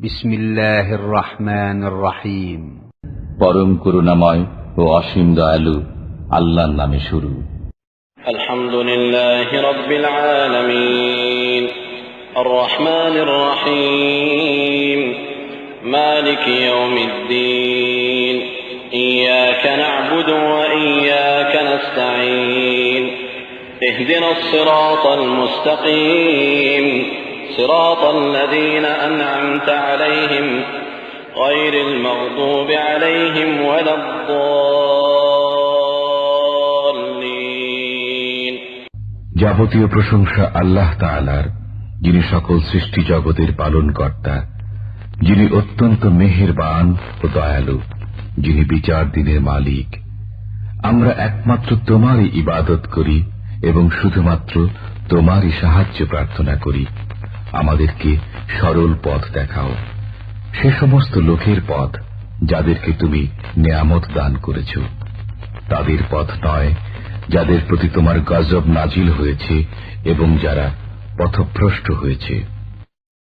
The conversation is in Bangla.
বিসমিল্লাহির রহমানির রহিম। পরম করুণাময় ও অসীম দয়ালু আল্লাহর নামে শুরু। আলহামদুলিল্লাহি রাব্বিল আলামিন আর রহমানির রহিম মালিকি ইয়াউমিদ্দিন ইয়াকা না'বুদু ওয়া ইয়াকা নাস্তাঈন ইহদিনাস সিরাতাল মুস্তাকিম সিরাতাল লাযীনা আন'আমতা আলাইহিম গায়রিল মাগদুবি আলাইহিম ওয়ালাদ-দাল্লিন। যাবতীয় প্রশংসা আল্লাহ তাআলার, যিনি সকল সৃষ্টি জগতের পালনকর্তা, যিনি অত্যন্ত মেহেরবান ও দয়ালু, যিনি বিচার দিনের মালিক। আমরা একমাত্র তোমারই ইবাদত করি এবং শুধুমাত্র তোমারই সাহায্য প্রার্থনা করি। আমাদেরকে সরল পথ দেখাও, সে সমস্ত লোকের পথ যাদেরকে তুমি নেয়ামত দান করেছ, তাদের পথ নয় যাদের প্রতি তোমার গজব নাজিল হয়েছে এবং যারা পথভ্রষ্ট হয়েছে।